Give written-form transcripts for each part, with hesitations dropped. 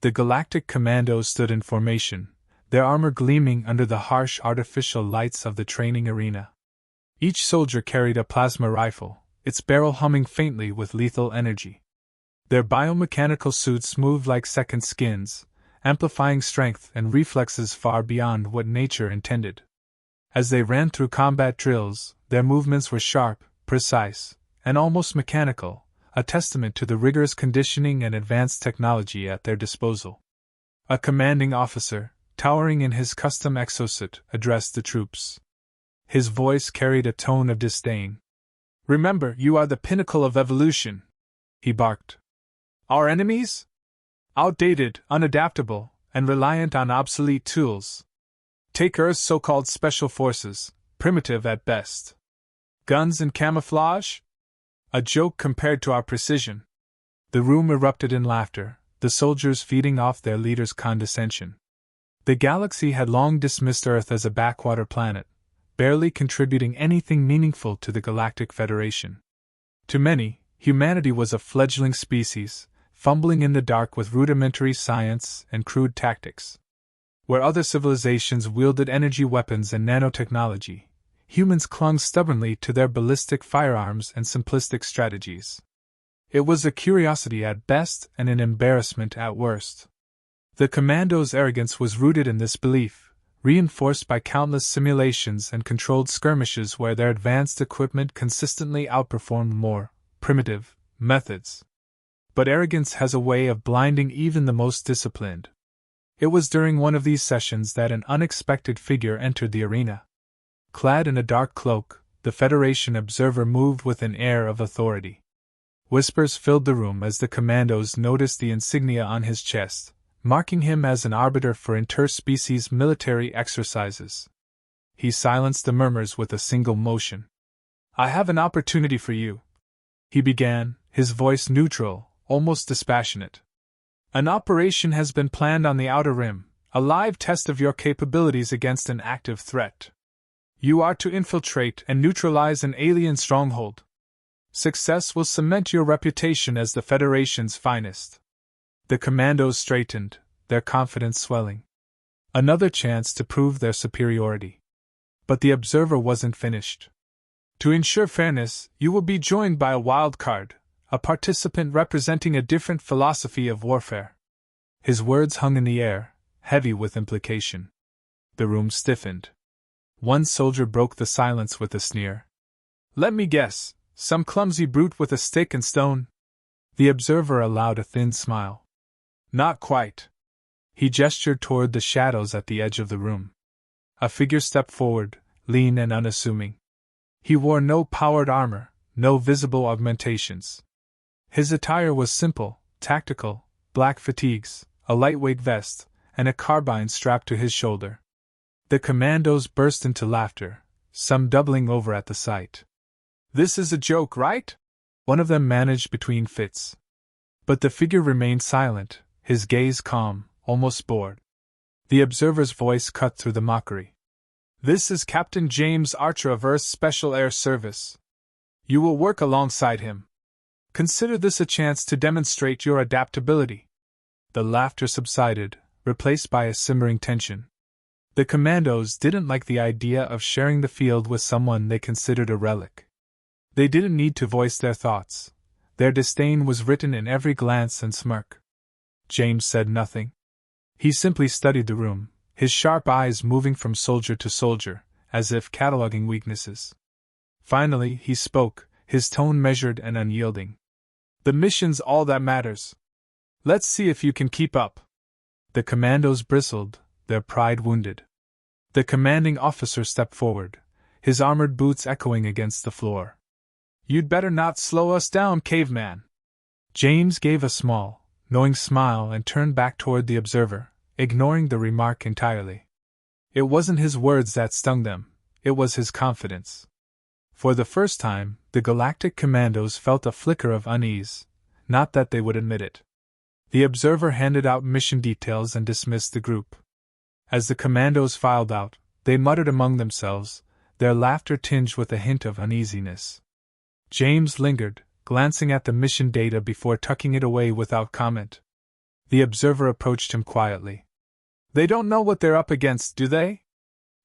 The Galactic Commandos stood in formation, their armor gleaming under the harsh artificial lights of the training arena. Each soldier carried a plasma rifle, its barrel humming faintly with lethal energy. Their biomechanical suits moved like second skins, amplifying strength and reflexes far beyond what nature intended. As they ran through combat drills, their movements were sharp, precise, and almost mechanical, a testament to the rigorous conditioning and advanced technology at their disposal. A commanding officer, towering in his custom exosuit, addressed the troops. His voice carried a tone of disdain. "Remember, you are the pinnacle of evolution," he barked. "Our enemies? Outdated, unadaptable, and reliant on obsolete tools. Take Earth's so-called special forces, primitive at best. Guns and camouflage? A joke compared to our precision." The room erupted in laughter, the soldiers feeding off their leader's condescension. The galaxy had long dismissed Earth as a backwater planet, barely contributing anything meaningful to the Galactic Federation. To many, humanity was a fledgling species, fumbling in the dark with rudimentary science and crude tactics. Where other civilizations wielded energy weapons and nanotechnology, humans clung stubbornly to their ballistic firearms and simplistic strategies. It was a curiosity at best and an embarrassment at worst. The Commandos' arrogance was rooted in this belief, reinforced by countless simulations and controlled skirmishes where their advanced equipment consistently outperformed more primitive methods. But arrogance has a way of blinding even the most disciplined. It was during one of these sessions that an unexpected figure entered the arena. Clad in a dark cloak, the Federation observer moved with an air of authority. Whispers filled the room as the Commandos noticed the insignia on his chest, marking him as an arbiter for interspecies military exercises. He silenced the murmurs with a single motion. "I have an opportunity for you," he began, his voice neutral, almost dispassionate. "An operation has been planned on the Outer Rim, a live test of your capabilities against an active threat. You are to infiltrate and neutralize an alien stronghold. Success will cement your reputation as the Federation's finest." The Commandos straightened, their confidence swelling. Another chance to prove their superiority. But the observer wasn't finished. "To ensure fairness, you will be joined by a wild card, a participant representing a different philosophy of warfare." His words hung in the air, heavy with implication. The room stiffened. One soldier broke the silence with a sneer. "Let me guess, some clumsy brute with a stick and stone?" The observer allowed a thin smile. "Not quite." He gestured toward the shadows at the edge of the room. A figure stepped forward, lean and unassuming. He wore no powered armor, no visible augmentations. His attire was simple, tactical, black fatigues, a lightweight vest, and a carbine strapped to his shoulder. The Commandos burst into laughter, some doubling over at the sight. "This is a joke, right?" one of them managed between fits. But the figure remained silent, his gaze calm, almost bored. The observer's voice cut through the mockery. "This is Captain James Archer of Earth's Special Air Service. You will work alongside him. Consider this a chance to demonstrate your adaptability." The laughter subsided, replaced by a simmering tension. The Commandos didn't like the idea of sharing the field with someone they considered a relic. They didn't need to voice their thoughts. Their disdain was written in every glance and smirk. James said nothing. He simply studied the room, his sharp eyes moving from soldier to soldier, as if cataloging weaknesses. Finally, he spoke, his tone measured and unyielding. "The mission's all that matters. Let's see if you can keep up." The Commandos bristled, their pride wounded. The commanding officer stepped forward, his armored boots echoing against the floor. "You'd better not slow us down, caveman." James gave a small, knowing smile and turned back toward the observer, ignoring the remark entirely. It wasn't his words that stung them, it was his confidence. For the first time, the Galactic Commandos felt a flicker of unease, not that they would admit it. The observer handed out mission details and dismissed the group. As the Commandos filed out, they muttered among themselves, their laughter tinged with a hint of uneasiness. James lingered, glancing at the mission data before tucking it away without comment. The observer approached him quietly. They don't know what they're up against, do they?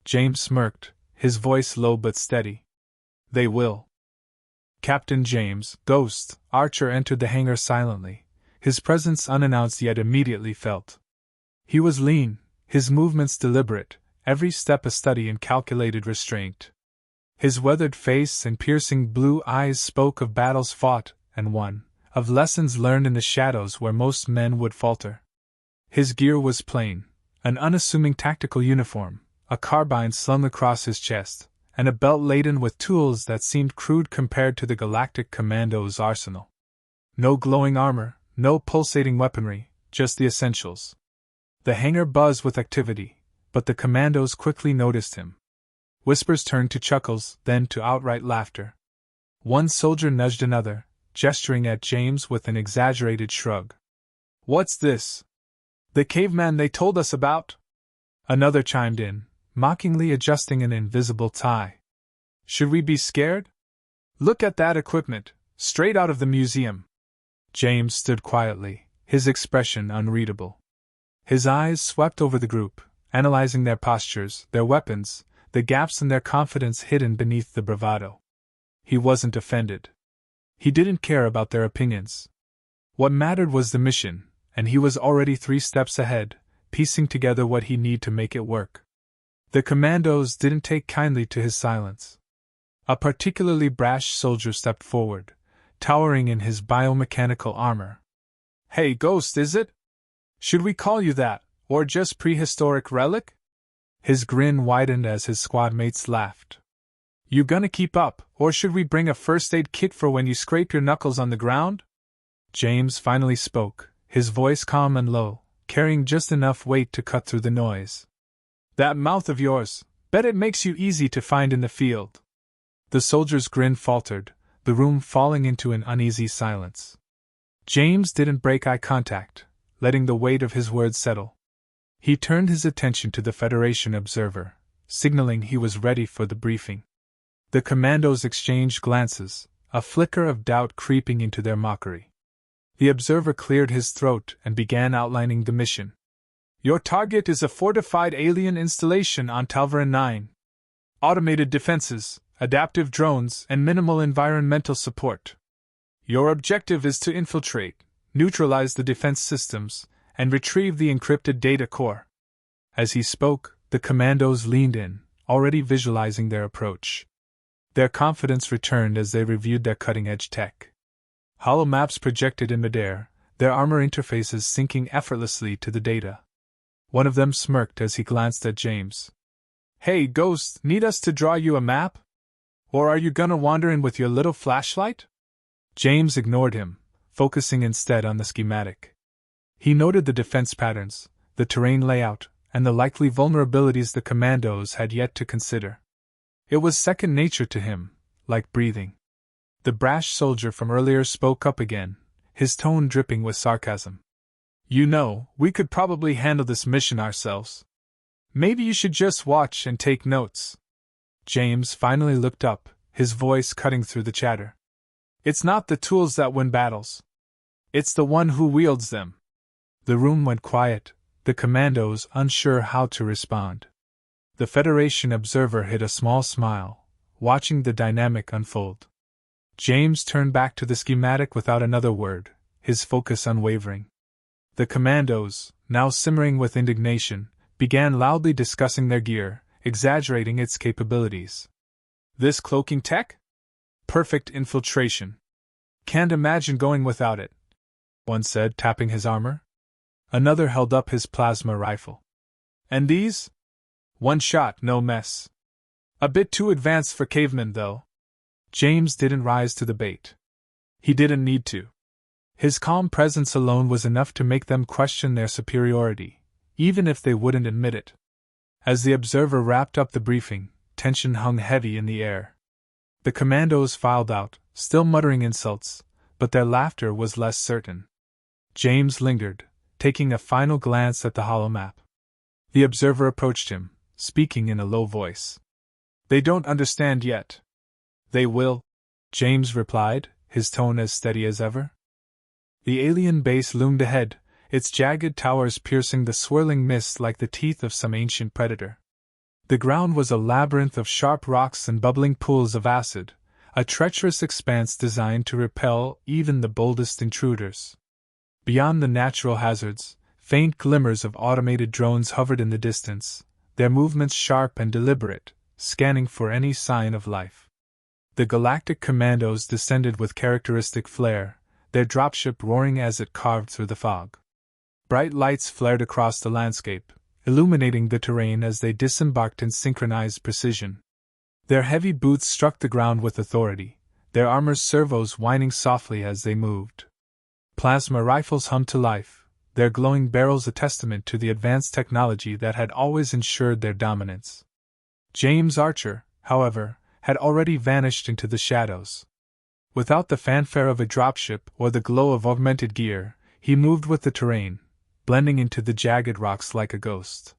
James smirked, his voice low but steady. They will. Captain James, Ghost, Archer entered the hangar silently, his presence unannounced yet immediately felt. He was lean, his movements deliberate, every step a study in calculated restraint. His weathered face and piercing blue eyes spoke of battles fought and won, of lessons learned in the shadows where most men would falter. His gear was plain, an unassuming tactical uniform, a carbine slung across his chest, and a belt laden with tools that seemed crude compared to the Galactic Commandos' arsenal. No glowing armor, no pulsating weaponry, just the essentials. The hangar buzzed with activity, but the commandos quickly noticed him. Whispers turned to chuckles, then to outright laughter. One soldier nudged another, gesturing at James with an exaggerated shrug. What's this? The caveman they told us about? Another chimed in, mockingly adjusting an invisible tie. Should we be scared? Look at that equipment, straight out of the museum. James stood quietly, his expression unreadable. His eyes swept over the group, analyzing their postures, their weapons, the gaps in their confidence hidden beneath the bravado. He wasn't offended. He didn't care about their opinions. What mattered was the mission, and he was already 3 steps ahead, piecing together what he needed to make it work. The commandos didn't take kindly to his silence. A particularly brash soldier stepped forward, towering in his biomechanical armor. Hey, Ghost, is it? Should we call you that, or just prehistoric relic? His grin widened as his squad mates laughed. You gonna keep up, or should we bring a first aid kit for when you scrape your knuckles on the ground? James finally spoke, his voice calm and low, carrying just enough weight to cut through the noise. That mouth of yours, bet it makes you easy to find in the field. The soldier's grin faltered, the room falling into an uneasy silence. James didn't break eye contact, letting the weight of his words settle. He turned his attention to the Federation observer, signaling he was ready for the briefing. The commandos exchanged glances, a flicker of doubt creeping into their mockery. The observer cleared his throat and began outlining the mission. Your target is a fortified alien installation on Talvarin 9. Automated defenses, adaptive drones, and minimal environmental support. Your objective is to infiltrate, neutralize the defense systems, and retrieve the encrypted data core. As he spoke, the commandos leaned in, already visualizing their approach. Their confidence returned as they reviewed their cutting-edge tech. Holomaps projected in midair, their armor interfaces syncing effortlessly to the data. One of them smirked as he glanced at James. Hey, Ghost, need us to draw you a map? Or are you gonna wander in with your little flashlight? James ignored him, focusing instead on the schematic. He noted the defense patterns, the terrain layout, and the likely vulnerabilities the commandos had yet to consider. It was second nature to him, like breathing. The brash soldier from earlier spoke up again, his tone dripping with sarcasm. You know, we could probably handle this mission ourselves. Maybe you should just watch and take notes. James finally looked up, his voice cutting through the chatter. It's not the tools that win battles. It's the one who wields them. The room went quiet, the commandos unsure how to respond. The Federation observer hid a small smile, watching the dynamic unfold. James turned back to the schematic without another word, his focus unwavering. The commandos, now simmering with indignation, began loudly discussing their gear, exaggerating its capabilities. This cloaking tech? Perfect infiltration. Can't imagine going without it, one said, tapping his armor. Another held up his plasma rifle. And these? One shot, no mess. A bit too advanced for cavemen, though. James didn't rise to the bait. He didn't need to. His calm presence alone was enough to make them question their superiority, even if they wouldn't admit it. As the observer wrapped up the briefing, tension hung heavy in the air. The commandos filed out, still muttering insults, but their laughter was less certain. James lingered, taking a final glance at the holomap. The observer approached him, speaking in a low voice. They don't understand yet. They will, James replied, his tone as steady as ever. The alien base loomed ahead, its jagged towers piercing the swirling mist like the teeth of some ancient predator. The ground was a labyrinth of sharp rocks and bubbling pools of acid, a treacherous expanse designed to repel even the boldest intruders. Beyond the natural hazards, faint glimmers of automated drones hovered in the distance, their movements sharp and deliberate, scanning for any sign of life. The Galactic Commandos descended with characteristic flair, their dropship roaring as it carved through the fog. Bright lights flared across the landscape, illuminating the terrain as they disembarked in synchronized precision. Their heavy boots struck the ground with authority, their armor's servos whining softly as they moved. Plasma rifles hummed to life, their glowing barrels a testament to the advanced technology that had always ensured their dominance. James Archer, however, had already vanished into the shadows. Without the fanfare of a dropship or the glow of augmented gear, he moved with the terrain, blending into the jagged rocks like a ghost.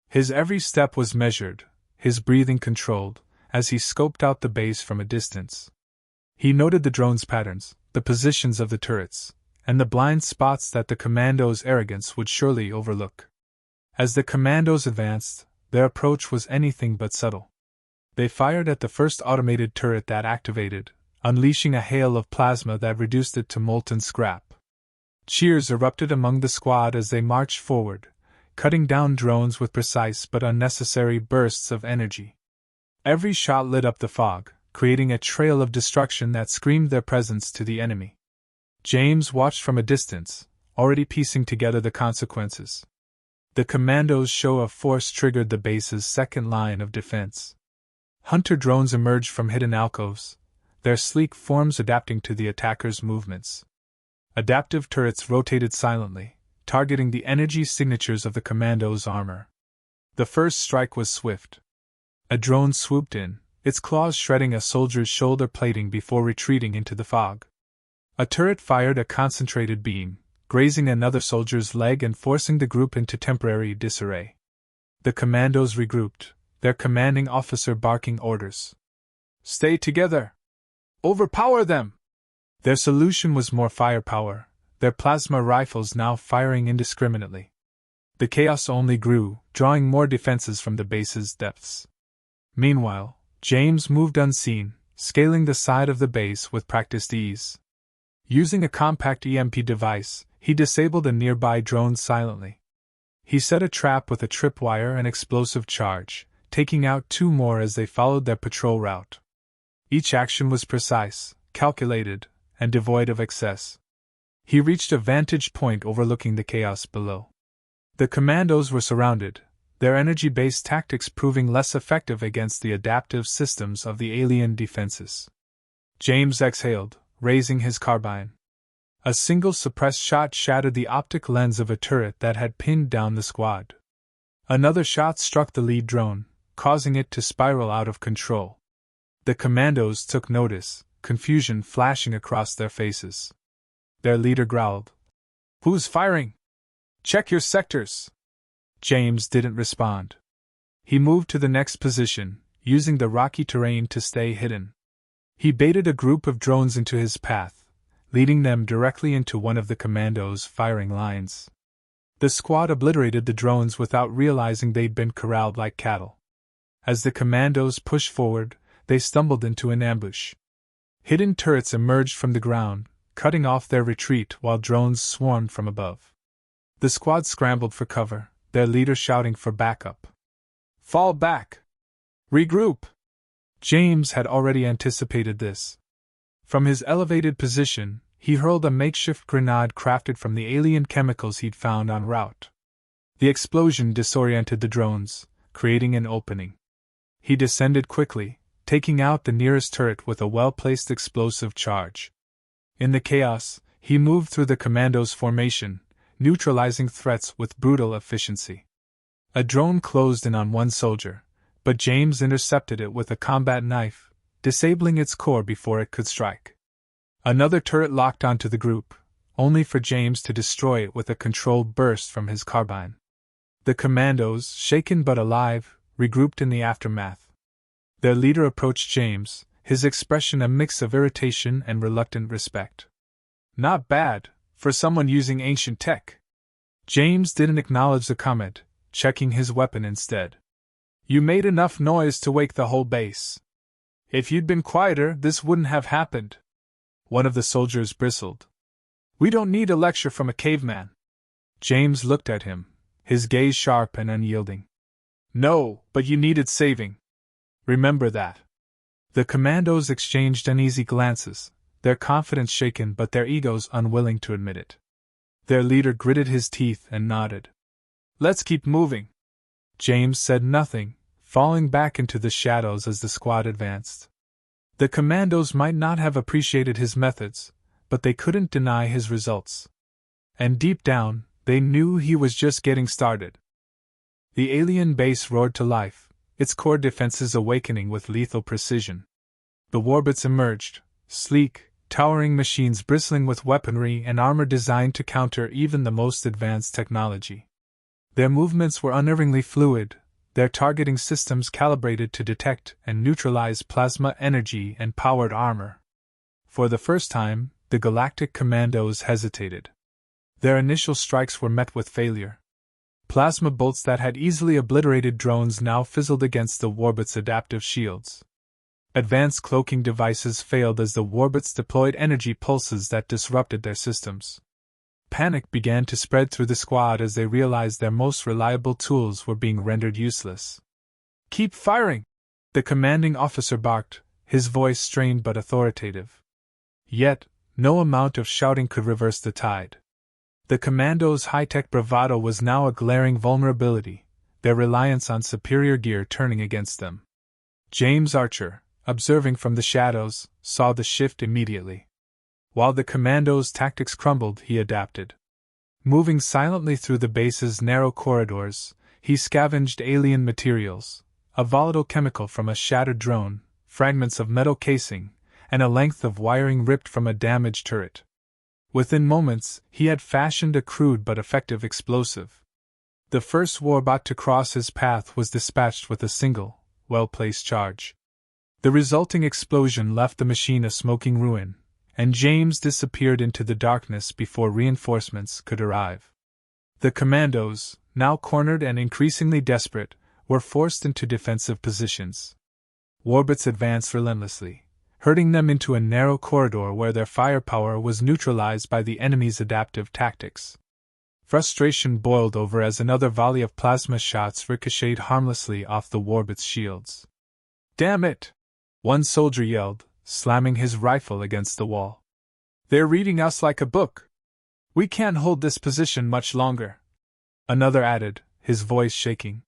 His every step was measured, his breathing controlled, as he scoped out the base from a distance. He noted the drone's patterns, the positions of the turrets, and the blind spots that the commandos' arrogance would surely overlook. As the commandos advanced, their approach was anything but subtle. They fired at the first automated turret that activated, unleashing a hail of plasma that reduced it to molten scrap. Cheers erupted among the squad as they marched forward, cutting down drones with precise but unnecessary bursts of energy. Every shot lit up the fog, creating a trail of destruction that screamed their presence to the enemy. James watched from a distance, already piecing together the consequences. The commandos' show of force triggered the base's second line of defense. Hunter drones emerged from hidden alcoves, their sleek forms adapting to the attackers' movements. Adaptive turrets rotated silently, targeting the energy signatures of the commandos' armor. The first strike was swift. A drone swooped in, its claws shredding a soldier's shoulder plating before retreating into the fog. A turret fired a concentrated beam, grazing another soldier's leg and forcing the group into temporary disarray. The commandos regrouped, their commanding officer barking orders. "Stay together! Overpower them!" Their solution was more firepower, their plasma rifles now firing indiscriminately. The chaos only grew, drawing more defenses from the base's depths. Meanwhile, James moved unseen, scaling the side of the base with practiced ease. Using a compact EMP device, he disabled a nearby drone silently. He set a trap with a tripwire and explosive charge, taking out two more as they followed their patrol route. Each action was precise, calculated, and devoid of excess. He reached a vantage point overlooking the chaos below. The commandos were surrounded, their energy-based tactics proving less effective against the adaptive systems of the alien defenses. James exhaled, raising his carbine. A single suppressed shot shattered the optic lens of a turret that had pinned down the squad. Another shot struck the lead drone, causing it to spiral out of control. The commandos took notice, confusion flashing across their faces. Their leader growled, "Who's firing? Check your sectors!" James didn't respond. He moved to the next position, using the rocky terrain to stay hidden. He baited a group of drones into his path, leading them directly into one of the commandos' firing lines. The squad obliterated the drones without realizing they'd been corralled like cattle. As the commandos pushed forward, they stumbled into an ambush. Hidden turrets emerged from the ground, cutting off their retreat while drones swarmed from above. The squad scrambled for cover, their leader shouting for backup. "Fall back! Regroup!" James had already anticipated this. From his elevated position, he hurled a makeshift grenade crafted from the alien chemicals he'd found en route. The explosion disoriented the drones, creating an opening. He descended quickly, taking out the nearest turret with a well-placed explosive charge. In the chaos, he moved through the commandos' formation, neutralizing threats with brutal efficiency. A drone closed in on one soldier, but James intercepted it with a combat knife, disabling its core before it could strike. Another turret locked onto the group, only for James to destroy it with a controlled burst from his carbine. The commandos, shaken but alive, regrouped in the aftermath. Their leader approached James, his expression a mix of irritation and reluctant respect. "Not bad, for someone using ancient tech," James didn't acknowledge the comment, checking his weapon instead. You made enough noise to wake the whole base. If you'd been quieter, this wouldn't have happened. One of the soldiers bristled. We don't need a lecture from a caveman. James looked at him, his gaze sharp and unyielding. No, but you needed saving. Remember that. The commandos exchanged uneasy glances, their confidence shaken but their egos unwilling to admit it. Their leader gritted his teeth and nodded. Let's keep moving. James said nothing, falling back into the shadows as the squad advanced. The commandos might not have appreciated his methods, but they couldn't deny his results. And deep down, they knew he was just getting started. The alien base roared to life, its core defenses awakening with lethal precision. The warbits emerged, sleek, towering machines bristling with weaponry and armor designed to counter even the most advanced technology. Their movements were unnervingly fluid, their targeting systems calibrated to detect and neutralize plasma energy and powered armor. For the first time, the Galactic Commandos hesitated. Their initial strikes were met with failure. Plasma bolts that had easily obliterated drones now fizzled against the warbits' adaptive shields. Advanced cloaking devices failed as the warbits deployed energy pulses that disrupted their systems. Panic began to spread through the squad as they realized their most reliable tools were being rendered useless. Keep firing! The commanding officer barked, his voice strained but authoritative. Yet, no amount of shouting could reverse the tide. The commandos' high-tech bravado was now a glaring vulnerability, their reliance on superior gear turning against them. James Archer, observing from the shadows, saw the shift immediately. While the commandos' tactics crumbled, he adapted. Moving silently through the base's narrow corridors, he scavenged alien materials, a volatile chemical from a shattered drone, fragments of metal casing, and a length of wiring ripped from a damaged turret. Within moments, he had fashioned a crude but effective explosive. The first warbot to cross his path was dispatched with a single, well-placed charge. The resulting explosion left the machine a smoking ruin, and James disappeared into the darkness before reinforcements could arrive. The commandos, now cornered and increasingly desperate, were forced into defensive positions. Warbits advanced relentlessly, herding them into a narrow corridor where their firepower was neutralized by the enemy's adaptive tactics. Frustration boiled over as another volley of plasma shots ricocheted harmlessly off the warbits' shields. Damn it! One soldier yelled, slamming his rifle against the wall. They're reading us like a book. We can't hold this position much longer. Another added, his voice shaking.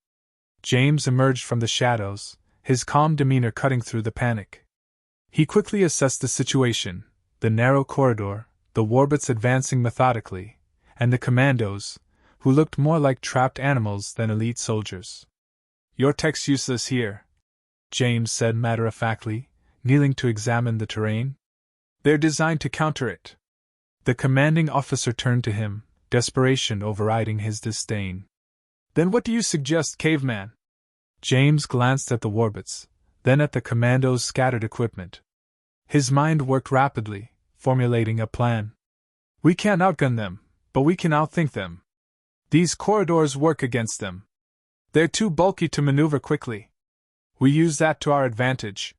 James emerged from the shadows, his calm demeanor cutting through the panic. He quickly assessed the situation, the narrow corridor, the warbits advancing methodically, and the commandos, who looked more like trapped animals than elite soldiers. Your tech's useless here, James said matter-of-factly, kneeling to examine the terrain. They're designed to counter it. The commanding officer turned to him, desperation overriding his disdain. Then what do you suggest, caveman? James glanced at the warbits, then at the commandos' scattered equipment. His mind worked rapidly, formulating a plan. We can't outgun them, but we can outthink them. These corridors work against them. They're too bulky to maneuver quickly. We use that to our advantage.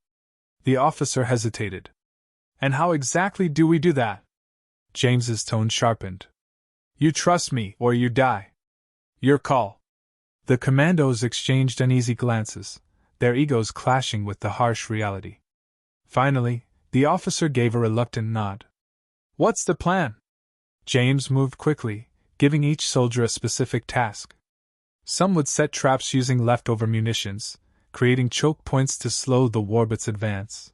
The officer hesitated. And how exactly do we do that? James's tone sharpened. You trust me, or you die. Your call. The commandos exchanged uneasy glances, their egos clashing with the harsh reality. Finally, the officer gave a reluctant nod. What's the plan? James moved quickly, giving each soldier a specific task. Some would set traps using leftover munitions, creating choke points to slow the warbits' advance.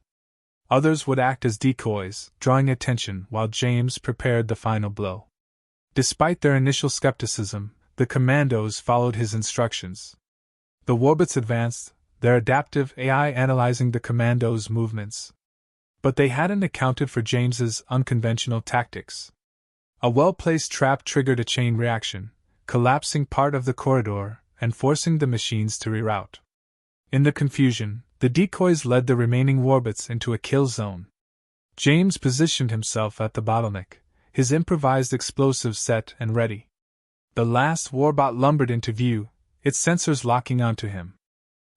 Others would act as decoys, drawing attention while James prepared the final blow. Despite their initial skepticism, the commandos followed his instructions. The warbits advanced, their adaptive AI analyzing the commandos' movements. But they hadn't accounted for James's unconventional tactics. A well-placed trap triggered a chain reaction, collapsing part of the corridor and forcing the machines to reroute. In the confusion, the decoys led the remaining warbits into a kill zone. James positioned himself at the bottleneck, his improvised explosive set and ready. The last warbot lumbered into view, its sensors locking onto him.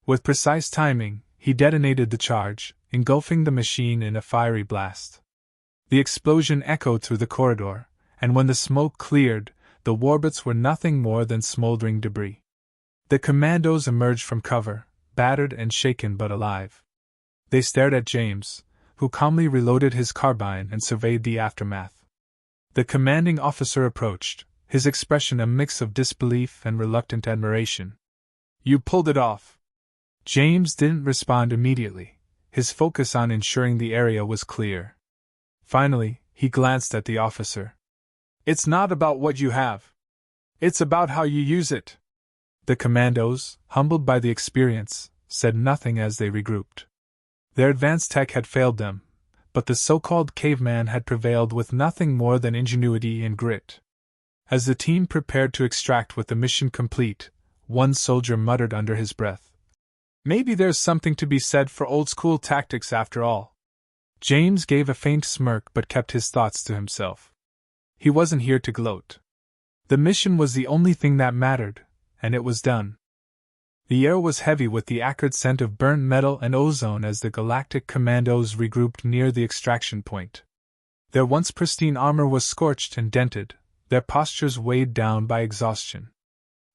With precise timing, he detonated the charge, engulfing the machine in a fiery blast. The explosion echoed through the corridor, and when the smoke cleared, the warbots were nothing more than smoldering debris. The commandos emerged from cover, battered and shaken but alive. They stared at James, who calmly reloaded his carbine and surveyed the aftermath. The commanding officer approached, his expression a mix of disbelief and reluctant admiration. "You pulled it off." James didn't respond immediately, his focus on ensuring the area was clear. Finally, he glanced at the officer. "It's not about what you have. It's about how you use it." The commandos, humbled by the experience, said nothing as they regrouped. Their advanced tech had failed them, but the so-called caveman had prevailed with nothing more than ingenuity and grit. As the team prepared to extract with the mission complete, one soldier muttered under his breath, "Maybe there's something to be said for old-school tactics after all." James gave a faint smirk but kept his thoughts to himself. He wasn't here to gloat. The mission was the only thing that mattered, and it was done. The air was heavy with the acrid scent of burnt metal and ozone as the Galactic Commandos regrouped near the extraction point. Their once pristine armor was scorched and dented, their postures weighed down by exhaustion.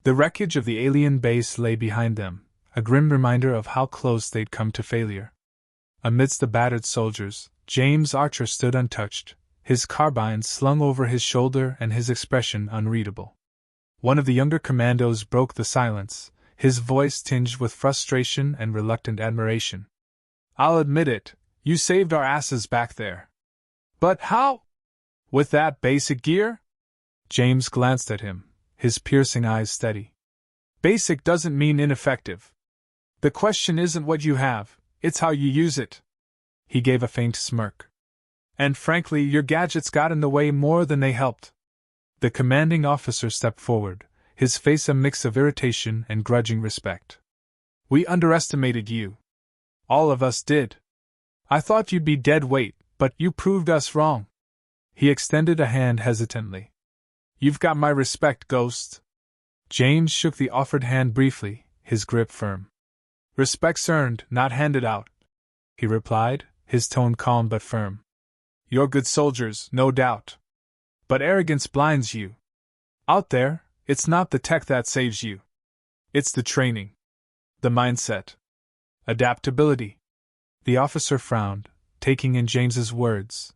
The wreckage of the alien base lay behind them, a grim reminder of how close they'd come to failure. Amidst the battered soldiers, James Archer stood untouched, his carbine slung over his shoulder and his expression unreadable. One of the younger commandos broke the silence, his voice tinged with frustration and reluctant admiration. "I'll admit it, you saved our asses back there. But how? With that basic gear?" James glanced at him, his piercing eyes steady. "Basic doesn't mean ineffective. The question isn't what you have, it's how you use it." He gave a faint smirk. "And frankly, your gadgets got in the way more than they helped." The commanding officer stepped forward, his face a mix of irritation and grudging respect. "We underestimated you. All of us did. I thought you'd be dead weight, but you proved us wrong." He extended a hand hesitantly. "You've got my respect, Ghost." James shook the offered hand briefly, his grip firm. "Respect's earned, not handed out," he replied, his tone calm but firm. "You're good soldiers, no doubt. But arrogance blinds you. Out there, it's not the tech that saves you. It's the training. The mindset. Adaptability." The officer frowned, taking in James's words.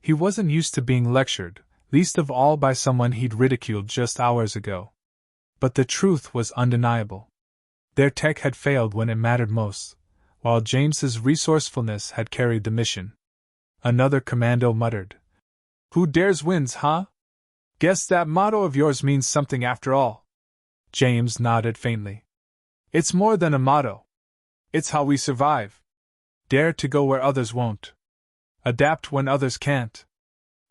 He wasn't used to being lectured, least of all by someone he'd ridiculed just hours ago. But the truth was undeniable. Their tech had failed when it mattered most, while James's resourcefulness had carried the mission. Another commando muttered, "Who dares wins, huh? Guess that motto of yours means something after all." James nodded faintly. "It's more than a motto. It's how we survive. Dare to go where others won't. Adapt when others can't.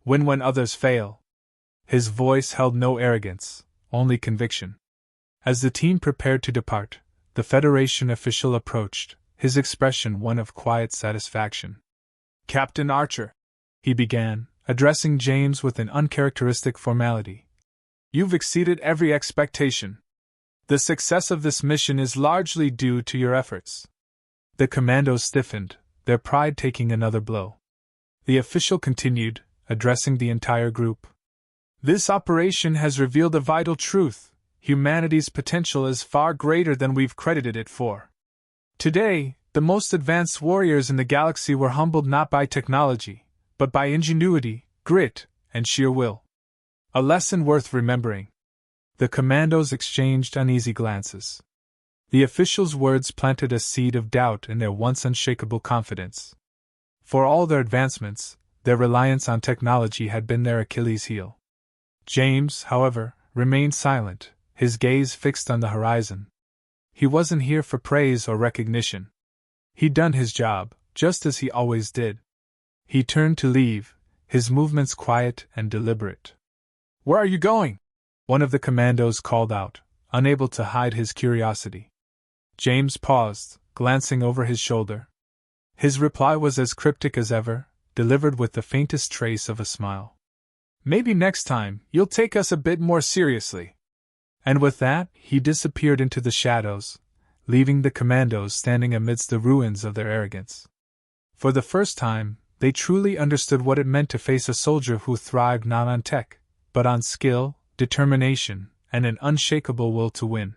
Win when others fail." His voice held no arrogance, only conviction. As the team prepared to depart, the Federation official approached, his expression one of quiet satisfaction. "Captain Archer," he began, addressing James with an uncharacteristic formality, "you've exceeded every expectation. The success of this mission is largely due to your efforts." The commandos stiffened, their pride taking another blow. The official continued, addressing the entire group. "This operation has revealed a vital truth: humanity's potential is far greater than we've credited it for. Today, the most advanced warriors in the galaxy were humbled not by technology, but by ingenuity, grit, and sheer will. A lesson worth remembering." The commandos exchanged uneasy glances. The official's words planted a seed of doubt in their once unshakable confidence. For all their advancements, their reliance on technology had been their Achilles' heel. James, however, remained silent, his gaze fixed on the horizon. He wasn't here for praise or recognition. He'd done his job, just as he always did. He turned to leave, his movements quiet and deliberate. "Where are you going?" one of the commandos called out, unable to hide his curiosity. James paused, glancing over his shoulder. His reply was as cryptic as ever, delivered with the faintest trace of a smile. "Maybe next time you'll take us a bit more seriously." And with that, he disappeared into the shadows, leaving the commandos standing amidst the ruins of their arrogance. For the first time, they truly understood what it meant to face a soldier who thrived not on tech, but on skill, determination, and an unshakable will to win.